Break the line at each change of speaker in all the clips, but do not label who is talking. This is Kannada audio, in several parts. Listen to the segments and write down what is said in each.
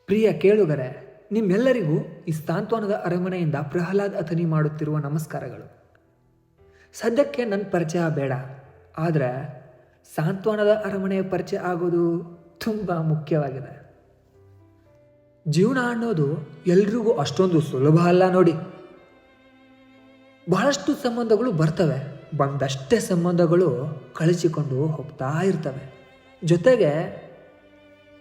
ಪ್ರಿಯ ಕೇಳುಗರೆ, ನಿಮ್ಮೆಲ್ಲರಿಗೂ ಈ ಸಾಂತ್ವನದ ಅರಮನೆಯಿಂದ ಪ್ರಹ್ಲಾದ್ ಅಥನಿ ಮಾಡುತ್ತಿರುವ ನಮಸ್ಕಾರಗಳು. ಸದ್ಯಕ್ಕೆ ನನ್ನ ಪರಿಚಯ ಬೇಡ, ಆದರೆ ಸಾಂತ್ವನದ ಅರಮನೆಯ ಪರಿಚಯ ಆಗೋದು ತುಂಬ ಮುಖ್ಯವಾಗಿದೆ. ಜೀವನ ಅನ್ನೋದು ಎಲ್ರಿಗೂ ಅಷ್ಟೊಂದು ಸುಲಭ ಅಲ್ಲ ನೋಡಿ. ಬಹಳಷ್ಟು ಸಂಬಂಧಗಳು ಬರ್ತವೆ, ಬಂದಷ್ಟೇ ಸಂಬಂಧಗಳು ಕಳಿಸಿಕೊಂಡು ಹೋಗ್ತಾ ಇರ್ತವೆ. ಜೊತೆಗೆ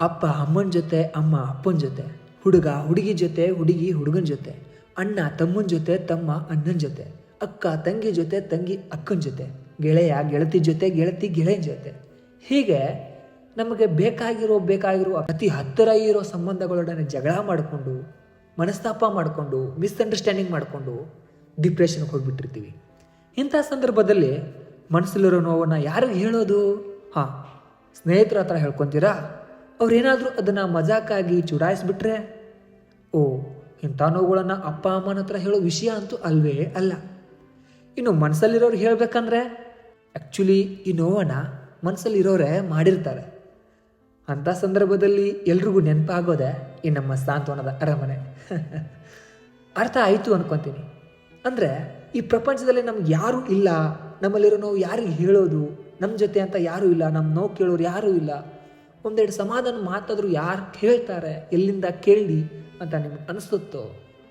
ಅಪ್ಪ ಅಮ್ಮನ ಜೊತೆ, ಅಮ್ಮ ಅಪ್ಪನ ಜೊತೆ, ಹುಡುಗ ಹುಡುಗಿ ಜೊತೆ, ಹುಡುಗಿ ಹುಡುಗನ ಜೊತೆ, ಅಣ್ಣ ತಮ್ಮನ ಜೊತೆ, ತಮ್ಮ ಅಣ್ಣನ ಜೊತೆ, ಅಕ್ಕ ತಂಗಿ ಜೊತೆ, ತಂಗಿ ಅಕ್ಕನ ಜೊತೆ, ಗೆಳೆಯ ಗೆಳತಿ ಜೊತೆ, ಗೆಳತಿ ಗೆಳೆಯನ ಜೊತೆ. ಹೀಗೆ ನಮಗೆ ಬೇಕಾಗಿರೋ ಅತಿ ಹತ್ತಿರ ಇರೋ ಸಂಬಂಧಗಳೊಡನೆ ಜಗಳ ಮಾಡಿಕೊಂಡು, ಮನಸ್ತಾಪ ಮಾಡಿಕೊಂಡು, ಮಿಸ್ಅಂಡರ್ಸ್ಟ್ಯಾಂಡಿಂಗ್ ಮಾಡಿಕೊಂಡು ಡಿಪ್ರೆಷನ್ಗೆ ಹೋಗಿಬಿಟ್ಟಿರ್ತೀವಿ. ಇಂಥ ಸಂದರ್ಭದಲ್ಲಿ ಮನಸ್ಸಲ್ಲಿರೋ ನೋವನ್ನು ಯಾರಿಗೆ ಹೇಳೋದು? ಸ್ನೇಹಿತರ ಹತ್ರ ಹೇಳ್ಕೊತೀರಾ? ಅವ್ರೇನಾದರೂ ಅದನ್ನು ಮಜಾಕಾಗಿ ಚುಡಾಯಿಸ್ಬಿಟ್ರೆ, ಇಂಥ ನೋವುಗಳನ್ನು ಅಪ್ಪ ಅಮ್ಮನ ಹತ್ರ ಹೇಳೋ ವಿಷಯ ಅಂತೂ ಅಲ್ವೇ ಅಲ್ಲ. ಇನ್ನು ಮನಸ್ಸಲ್ಲಿರೋರು ಹೇಳಬೇಕಂದ್ರೆ ಆ್ಯಕ್ಚುಲಿ ಈ ನೋವನ್ನು ಮನಸ್ಸಲ್ಲಿರೋರೇ ಮಾಡಿರ್ತಾರೆ. ಅಂಥ ಸಂದರ್ಭದಲ್ಲಿ ಎಲ್ರಿಗೂ ನೆನಪಾಗೋದೆ ಈ ನಮ್ಮ ಸಾಂತ್ವನದ ಅರಮನೆ. ಅರ್ಥ ಆಯಿತು ಅನ್ಕೊತೀನಿ. ಅಂದರೆ ಈ ಪ್ರಪಂಚದಲ್ಲಿ ನಮ್ಗೆ ಯಾರೂ ಇಲ್ಲ, ನಮ್ಮಲ್ಲಿರೋ ನೋವು ಯಾರಿಗೆ ಹೇಳೋದು, ನಮ್ಮ ಜೊತೆ ಅಂತ ಯಾರೂ ಇಲ್ಲ, ನಮ್ಮ ನೋವು ಕೇಳೋರು ಯಾರೂ ಇಲ್ಲ, ಒಂದೆರಡು ಸಮಾಧಾನ ಮಾತಾದರೂ ಯಾರು ಕೇಳ್ತಾರೆ, ಎಲ್ಲಿಂದ ಕೇಳಿ ಅಂತ ನಿಮ್ಗೆ ಅನಿಸುತ್ತೋ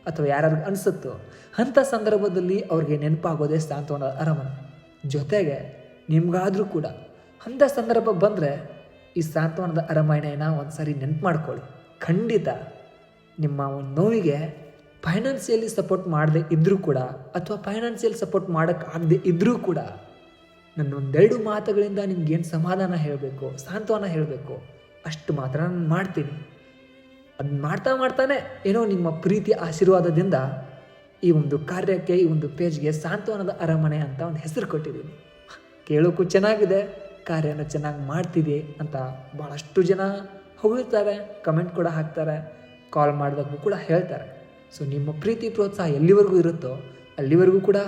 ಅಥವಾ ಯಾರು ಅನಿಸುತ್ತೋ ಅಂಥ ಸಂದರ್ಭದಲ್ಲಿ ಅವ್ರಿಗೆ ನೆನಪಾಗೋದೇ ಸಾಂತ್ವನದ ಅರಮನೆ. ಜೊತೆಗೆ ನಿಮ್ಗಾದರೂ ಕೂಡ ಅಂಥ ಸಂದರ್ಭ ಬಂದರೆ ಈ ಸಾಂತ್ವನದ ಅರಮನೆಯನ್ನು ಒಂದು ಸಾರಿ ನೆನಪು ಮಾಡ್ಕೊಳ್ಳಿ. ಖಂಡಿತ ನಿಮ್ಮ ಒಂದು ನೋವಿಗೆ ಫೈನಾನ್ಸಿಯಲಿ ಸಪೋರ್ಟ್ ಮಾಡದೆ ಇದ್ದರೂ ಕೂಡ ಅಥವಾ ಫೈನಾನ್ಸಿಯಲ್ ಸಪೋರ್ಟ್ ಮಾಡೋಕ್ಕಾಗದೆ ಇದ್ದರೂ ಕೂಡ ನನ್ನೊಂದೆರಡು ಮಾತುಗಳಿಂದ ನಿಮ್ಗೇನು ಸಮಾಧಾನ ಹೇಳಬೇಕು, ಸಾಂತ್ವನ ಹೇಳಬೇಕು ಅಷ್ಟು ಮಾತ್ರ ನಾನು ಮಾಡ್ತೀನಿ. ಅದನ್ನ ಮಾಡ್ತಾನೆ ಏನೋ ನಿಮ್ಮ ಪ್ರೀತಿ ಆಶೀರ್ವಾದದಿಂದ ಈ ಒಂದು ಕಾರ್ಯಕ್ಕೆ, ಈ ಒಂದು ಪೇಜ್ಗೆ ಸಾಂತ್ವನದ ಅರಮನೆ ಅಂತ ಒಂದು ಹೆಸರು ಕೊಟ್ಟಿದ್ದೀನಿ. ಕೇಳೋಕ್ಕೂ ಚೆನ್ನಾಗಿದೆ, ಕಾರ್ಯನ ಚೆನ್ನಾಗಿ ಮಾಡ್ತಿದೆ ಅಂತ ಭಾಳಷ್ಟು ಜನ ಹೊಗಳ್ತಾರೆ, ಕಮೆಂಟ್ ಕೂಡ ಹಾಕ್ತಾರೆ, ಕಾಲ್ ಮಾಡಿದಾಗೂ ಕೂಡ ಹೇಳ್ತಾರೆ. ಸೊ ನಿಮ್ಮ ಪ್ರೀತಿ ಪ್ರೋತ್ಸಾಹ ಎಲ್ಲಿವರೆಗೂ ಇರುತ್ತೋ ಅಲ್ಲಿವರೆಗೂ ಕೂಡ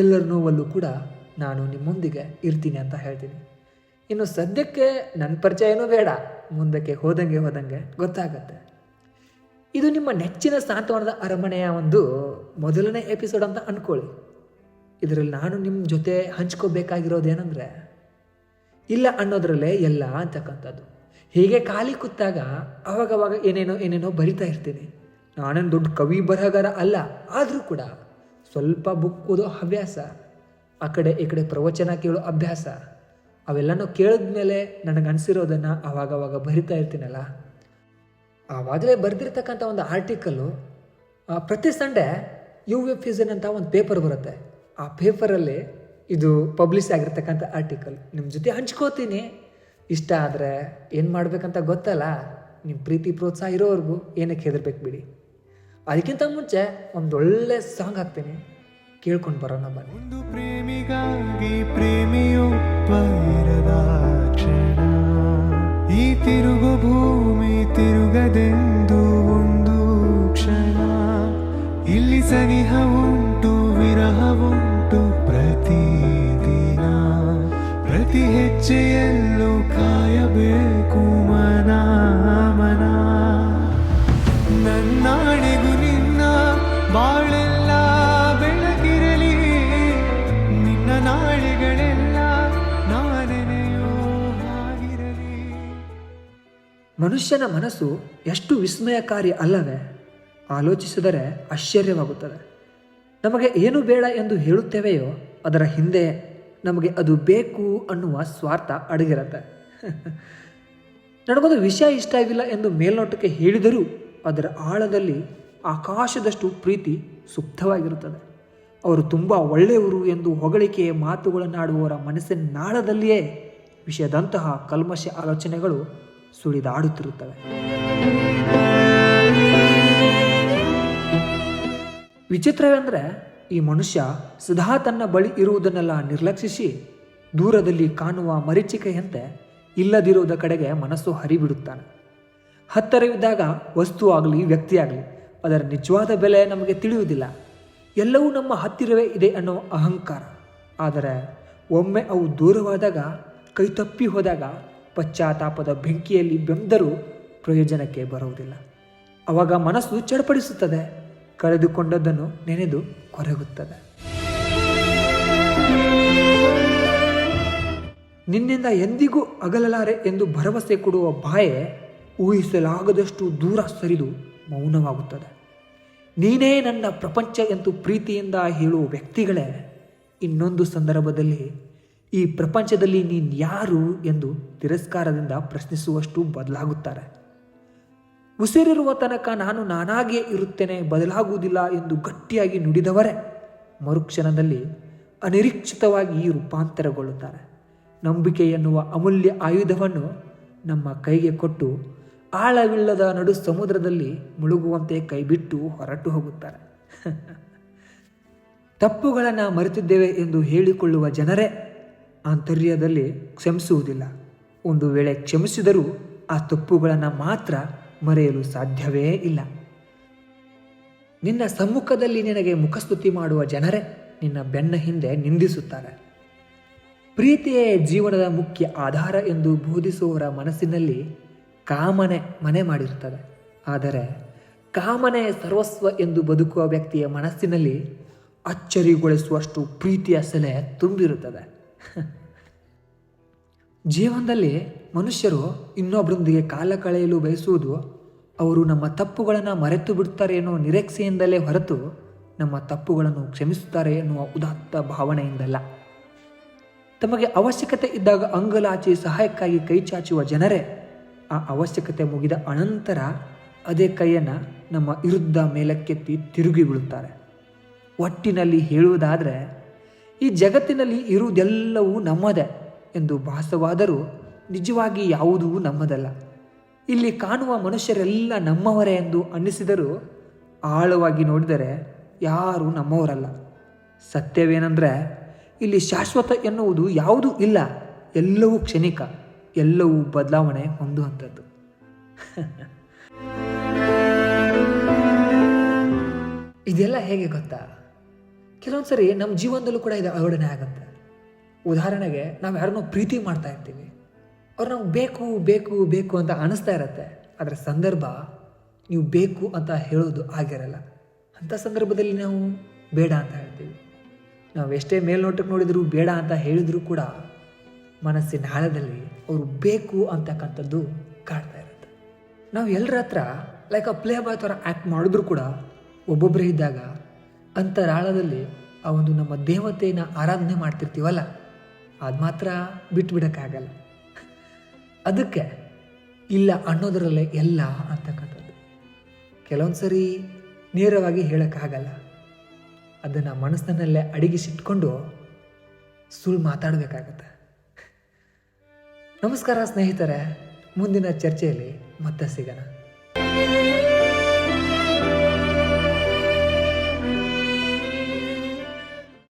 ಎಲ್ಲರ ನೋವಲ್ಲೂ ಕೂಡ ನಾನು ನಿಮ್ಮೊಂದಿಗೆ ಇರ್ತೀನಿ ಅಂತ ಹೇಳ್ತೀನಿ. ಇನ್ನು ಸದ್ಯಕ್ಕೆ ನನ್ನ ಪರಿಚಯ ಏನೂ ಬೇಡ, ಮುಂದಕ್ಕೆ ಹೋದಂಗೆ ಗೊತ್ತಾಗತ್ತೆ. ಇದು ನಿಮ್ಮ ನೆಚ್ಚಿನ ಸಾಂತ್ವನದ ಅರಮನೆಯ ಒಂದು ಮೊದಲನೇ ಎಪಿಸೋಡ್ ಅಂತ ಅಂದ್ಕೊಳ್ಳಿ. ಇದರಲ್ಲಿ ನಾನು ನಿಮ್ಮ ಜೊತೆ ಹಂಚ್ಕೋಬೇಕಾಗಿರೋದೇನೆಂದರೆ, ಇಲ್ಲ ಅನ್ನೋದ್ರಲ್ಲೇ ಎಲ್ಲ ಅಂತಕ್ಕಂಥದ್ದು. ಹೀಗೆ ಖಾಲಿ ಕೂತಾಗ ಅವಾಗವಾಗ ಏನೇನೋ ಬರಿತಾ ಇರ್ತೀನಿ. ನಾನೇನು ದೊಡ್ಡ ಕವಿ ಬರಹಗಾರ ಅಲ್ಲ, ಆದರೂ ಕೂಡ ಸ್ವಲ್ಪ ಬುಕ್ ಓದೋ ಹವ್ಯಾಸ, ಆ ಕಡೆ ಈ ಕಡೆ ಪ್ರವಚನ ಕೇಳೋ ಅಭ್ಯಾಸ, ಅವೆಲ್ಲನೂ ಕೇಳಿದ್ಮೇಲೆ ನನಗೆ ಅನಿಸಿರೋದನ್ನು ಆವಾಗವಾಗ ಬರಿತಾ ಇರ್ತೀನಲ್ಲ. ಆವಾಗಲೇ ಬರೆದಿರ್ತಕ್ಕಂಥ ಒಂದು ಆರ್ಟಿಕಲ್ಲು ಪ್ರತಿ ಸಂಡೇ UFN ಅಂತ ಒಂದು ಪೇಪರ್ ಬರುತ್ತೆ. ಆ ಪೇಪರಲ್ಲಿ ಇದು ಪಬ್ಲಿಷ್ ಆಗಿರ್ತಕ್ಕಂಥ ಆರ್ಟಿಕಲ್ ನಿಮ್ಮ ಜೊತೆ ಹಂಚ್ಕೋತೀನಿ. ಇಷ್ಟ ಆದರೆ ಏನು ಮಾಡಬೇಕಂತ ಗೊತ್ತಲ್ಲ, ನಿಮ್ಮ ಪ್ರೀತಿ ಪ್ರೋತ್ಸಾಹ ಇರೋವರೆಗೂ ಏನಕ್ಕೆ ಹೆದರ್ಬೇಕು ಬಿಡಿ. ಅದಕ್ಕಿಂತ ಮುಂಚೆ ಒಂದೊಳ್ಳೆ ಸಾಂಗ್ ಹಾಕ್ತೀನಿ, ಕೇಳ್ಕೊಂಡು ಬರೋಣ ಬನ್ನಿ.
ಒಂದು ಪ್ರೇಮಿಗಾಗಿ ಪ್ರೇಮಿಯೊಬ್ಬ ಇರದ ಕ್ಷಣ, ಈ ತಿರುಗು ಭೂಮಿ ತಿರುಗದೆಂದು ಒಂದು ಕ್ಷಣ, ಇಲ್ಲಿ ಸನಿಹ ಉಂಟು ವಿರಹ ಉಂಟು ಪ್ರತಿದಿನ, ಪ್ರತಿ ಹೆಜ್ಜೆಯಲ್ಲೂ ಕಾಯಬೇಕು ಮನ. ನನ್ನಾಣೆಗೂ ನಿನ್ನ ಬಾಳೆಲ್ಲ ಬೆಳಗಿರಲಿ, ನಿನ್ನ ನಾಳೆಗಳೆಲ್ಲ ನಾನೆನೆಯೋ ಹಾಗಿರಲಿ.
ಮನುಷ್ಯನ ಮನಸ್ಸು ಎಷ್ಟು ವಿಸ್ಮಯಕಾರಿ ಅಲ್ಲವೇ? ಆಲೋಚಿಸಿದರೆ ಆಶ್ಚರ್ಯವಾಗುತ್ತದೆ. ನಮಗೆ ಏನು ಬೇಡ ಎಂದು ಹೇಳುತ್ತೇವೆಯೋ ಅದರ ಹಿಂದೆ ನಮಗೆ ಅದು ಬೇಕು ಅನ್ನುವ ಸ್ವಾರ್ಥ ಅಡಗಿರುತ್ತೆ. ನನಗೊಂದು ವಿಷಯ ಇಷ್ಟ ಆಗಿಲ್ಲ ಎಂದು ಮೇಲ್ನೋಟಕ್ಕೆ ಹೇಳಿದರೂ ಅದರ ಆಳದಲ್ಲಿ ಆಕಾಶದಷ್ಟು ಪ್ರೀತಿ ಸುಪ್ತವಾಗಿರುತ್ತದೆ. ಅವರು ತುಂಬ ಒಳ್ಳೆಯವರು ಎಂದು ಹೊಗಳಿಕೆಯ ಮಾತುಗಳನ್ನಾಡುವವರ ಮನಸ್ಸಿನ ನಾಳದಲ್ಲಿಯೇ ವಿಷಯದಂತಹ ಕಲ್ಮಶ ಆಲೋಚನೆಗಳು ಸುಳಿದಾಡುತ್ತಿರುತ್ತವೆ. ವಿಚಿತ್ರವೆಂದರೆ, ಈ ಮನುಷ್ಯ ಸದಾ ತನ್ನ ಬಳಿ ಇರುವುದನ್ನೆಲ್ಲ ನಿರ್ಲಕ್ಷಿಸಿ ದೂರದಲ್ಲಿ ಕಾಣುವ ಮರೀಚಿಕೆಯಂತೆ ಇಲ್ಲದಿರುವುದ ಕಡೆಗೆ ಮನಸ್ಸು ಹರಿಬಿಡುತ್ತಾನೆ. ಹತ್ತಿರವಿದ್ದಾಗ ವಸ್ತು ಆಗಲಿ ವ್ಯಕ್ತಿಯಾಗಲಿ ಅದರ ನಿಜವಾದ ಬೆಲೆ ನಮಗೆ ತಿಳಿಯುವುದಿಲ್ಲ. ಎಲ್ಲವೂ ನಮ್ಮ ಹತ್ತಿರವೇ ಇದೆ ಅನ್ನೋ ಅಹಂಕಾರ. ಆದರೆ ಒಮ್ಮೆ ಅವು ದೂರವಾದಾಗ, ಕೈತಪ್ಪಿ ಹೋದಾಗ ಪಶ್ಚಾತ್ತಾಪದ ಬೆಂಕಿಯಲ್ಲಿ ಬೆಂದರೂ ಪ್ರಯೋಜನಕ್ಕೆ ಬರುವುದಿಲ್ಲ. ಅವಾಗ ಮನಸ್ಸು ಚಡಪಡಿಸುತ್ತದೆ, ಕಳೆದುಕೊಂಡದ್ದನ್ನು ನೆನೆದು ಕೊರಗುತ್ತದೆ. ನಿನ್ನಿಂದ ಎಂದಿಗೂ ಅಗಲಲಾರೆ ಎಂದು ಭರವಸೆ ಕೊಡುವ ಬಾಯೆ ಊಹಿಸಲಾಗದಷ್ಟು ದೂರ ಸರಿದು ಮೌನವಾಗುತ್ತದೆ. ನೀನೇ ನನ್ನ ಪ್ರಪಂಚ ಎಂದು ಪ್ರೀತಿಯಿಂದ ಹೇಳುವ ವ್ಯಕ್ತಿಗಳೇ ಇನ್ನೊಂದು ಸಂದರ್ಭದಲ್ಲಿ ಈ ಪ್ರಪಂಚದಲ್ಲಿ ನೀನು ಯಾರು ಎಂದು ತಿರಸ್ಕಾರದಿಂದ ಪ್ರಶ್ನಿಸುವಷ್ಟು ಬದಲಾಗುತ್ತಾರೆ. ಉಸಿರಿರುವ ತನಕ ನಾನು ನಾನಾಗಿಯೇ ಇರುತ್ತೇನೆ, ಬದಲಾಗುವುದಿಲ್ಲ ಎಂದು ಗಟ್ಟಿಯಾಗಿ ನುಡಿದವರೇ ಮರುಕ್ಷಣದಲ್ಲಿ ಅನಿರೀಕ್ಷಿತವಾಗಿ ರೂಪಾಂತರಗೊಳ್ಳುತ್ತಾರೆ. ನಂಬಿಕೆ ಎನ್ನುವ ಅಮೂಲ್ಯ ಆಯುಧವನ್ನು ನಮ್ಮ ಕೈಗೆ ಕೊಟ್ಟು ಆಳವಿಲ್ಲದ ನಡು ಸಮುದ್ರದಲ್ಲಿ ಮುಳುಗುವಂತೆ ಕೈಬಿಟ್ಟು ಹೊರಟು ಹೋಗುತ್ತಾರೆ. ತಪ್ಪುಗಳನ್ನು ಮರೆತಿದ್ದೇವೆ ಎಂದು ಹೇಳಿಕೊಳ್ಳುವ ಜನರೇ ಆಂತರ್ಯದಲ್ಲಿ ಕ್ಷಮಿಸುವುದಿಲ್ಲ. ಒಂದು ವೇಳೆ ಕ್ಷಮಿಸಿದರೂ ಆ ತಪ್ಪುಗಳನ್ನು ಮಾತ್ರ ಮರೆಯಲು ಸಾಧ್ಯವೇ ಇಲ್ಲ. ನಿನ್ನ ಸಮ್ಮುಖದಲ್ಲಿ ನಿನಗೆ ಮುಖಸ್ತುತಿ ಮಾಡುವ ಜನರೇ ನಿನ್ನ ಬೆನ್ನ ಹಿಂದೆ ನಿಂದಿಸುತ್ತಾರೆ. ಪ್ರೀತಿಯೇ ಜೀವನದ ಮುಖ್ಯ ಆಧಾರ ಎಂದು ಬೋಧಿಸುವವರ ಮನಸ್ಸಿನಲ್ಲಿ ಕಾಮನೆ ಮನೆ ಮಾಡಿರುತ್ತದೆ. ಆದರೆ ಕಾಮನೆ ಸರ್ವಸ್ವ ಎಂದು ಬದುಕುವ ವ್ಯಕ್ತಿಯ ಮನಸ್ಸಿನಲ್ಲಿ ಅಚ್ಚರಿಗೊಳಿಸುವಷ್ಟು ಪ್ರೀತಿಯ ಸೆಲೆ ತುಂಬಿರುತ್ತದೆ. ಜೀವನದಲ್ಲಿ ಮನುಷ್ಯರು ಇನ್ನೊಬ್ಬರೊಂದಿಗೆ ಕಾಲ ಕಳೆಯಲು ಬಯಸುವುದು ಅವರು ನಮ್ಮ ತಪ್ಪುಗಳನ್ನು ಮರೆತು ಬಿಡ್ತಾರೆ ಎನ್ನುವ ನಿರೀಕ್ಷೆಯಿಂದಲೇ ಹೊರತು ನಮ್ಮ ತಪ್ಪುಗಳನ್ನು ಕ್ಷಮಿಸುತ್ತಾರೆ ಎನ್ನುವ ಉದಾತ್ತ ಭಾವನೆಯಿಂದಲ್ಲ. ತಮಗೆ ಅವಶ್ಯಕತೆ ಇದ್ದಾಗ ಅಂಗಲಾಚಿ ಸಹಾಯಕ್ಕಾಗಿ ಕೈ ಚಾಚುವ ಜನರೇ ಆ ಅವಶ್ಯಕತೆ ಮುಗಿದ ಅನಂತರ ಅದೇ ಕೈಯನ್ನು ನಮ್ಮ ವಿರುದ್ಧ ಮೇಲಕ್ಕೆತ್ತಿ ತಿರುಗಿ ಬೀಳುತ್ತಾರೆ. ಒಟ್ಟಿನಲ್ಲಿ ಹೇಳುವುದಾದರೆ ಈ ಜಗತ್ತಿನಲ್ಲಿ ಇರುವುದೆಲ್ಲವೂ ನಮ್ಮದೇ ಎಂದು ಭಾಸವಾದರೂ ನಿಜವಾಗಿ ಯಾವುದೂ ನಮ್ಮದಲ್ಲ. ಇಲ್ಲಿ ಕಾಣುವ ಮನುಷ್ಯರೆಲ್ಲ ನಮ್ಮವರೇ ಎಂದು ಅನ್ನಿಸಿದರೂ ಆಳವಾಗಿ ನೋಡಿದರೆ ಯಾರೂ ನಮ್ಮವರಲ್ಲ. ಸತ್ಯವೇನೆಂದರೆ ಇಲ್ಲಿ ಶಾಶ್ವತ ಎನ್ನುವುದು ಯಾವುದೂ ಇಲ್ಲ. ಎಲ್ಲವೂ ಕ್ಷಣಿಕ, ಎಲ್ಲವೂ ಬದಲಾವಣೆ ಹೊಂದುವಂಥದ್ದು. ಇದೆಲ್ಲ ಹೇಗೆ ಗೊತ್ತಾ? ಕೆಲವೊಂದು ಸರಿ ನಮ್ಮ ಜೀವನದಲ್ಲೂ ಕೂಡ ಇದು ಅಳವಡನೆ ಆಗುತ್ತೆ. ಉದಾಹರಣೆಗೆ ನಾವು ಯಾರನ್ನೋ ಪ್ರೀತಿ ಮಾಡ್ತಾ ಇರ್ತೀವಿ, ಅವ್ರು ನಮ್ಗೆ ಬೇಕು ಬೇಕು ಬೇಕು ಅಂತ ಅನಿಸ್ತಾ ಇರತ್ತೆ. ಅದರ ಸಂದರ್ಭ ನೀವು ಬೇಕು ಅಂತ ಹೇಳೋದು ಆಗಿರಲ್ಲ. ಅಂಥ ಸಂದರ್ಭದಲ್ಲಿ ನಾವು ಬೇಡ ಅಂತ ಹೇಳ್ತೀವಿ. ನಾವು ಎಷ್ಟೇ ಮೇಲ್ನೋಟಕ್ಕೆ ನೋಡಿದರೂ ಬೇಡ ಅಂತ ಹೇಳಿದರೂ ಕೂಡ ಮನಸ್ಸಿನ ಆಳದಲ್ಲಿ ಅವರು ಬೇಕು ಅಂತಕ್ಕಂಥದ್ದು ಕಾಡ್ತಾ ಇರುತ್ತೆ. ನಾವು ಎಲ್ಲರ ಹತ್ರ ಲೈಕ್ ಆ ಪ್ಲೇ ಬಾಯ್ ಥರ ಆ್ಯಕ್ಟ್ ಮಾಡಿದ್ರೂ ಕೂಡ ಒಬ್ಬೊಬ್ಬರೇ ಇದ್ದಾಗ ಅಂತರಾಳದಲ್ಲಿ ಆ ಒಂದು ನಮ್ಮ ದೇವತೆಯನ್ನು ಆರಾಧನೆ ಮಾಡ್ತಿರ್ತೀವಲ್ಲ, ಅದು ಮಾತ್ರ ಬಿಟ್ಬಿಡೋಕ್ಕಾಗಲ್ಲ. ಅದಕ್ಕೆ ಇಲ್ಲ ಅನ್ನೋದರಲ್ಲೇ ಎಲ್ಲ ಅಂತಕ್ಕಂಥದ್ದು. ಕೆಲವೊಂದು ಸರಿ ನೇರವಾಗಿ ಹೇಳೋಕ್ಕಾಗಲ್ಲ. ಅದನ್ನು ಮನಸ್ಸಿನಲ್ಲೇ ಅಡಗಿಸಿಟ್ಕೊಂಡು ಸುಳ್ಳು ಮಾತಾಡಬೇಕಾಗತ್ತೆ. ನಮಸ್ಕಾರ ಸ್ನೇಹಿತರೆ, ಮುಂದಿನ ಚರ್ಚೆಯಲ್ಲಿ ಮತ್ತೆ ಸಿಗೋಣ.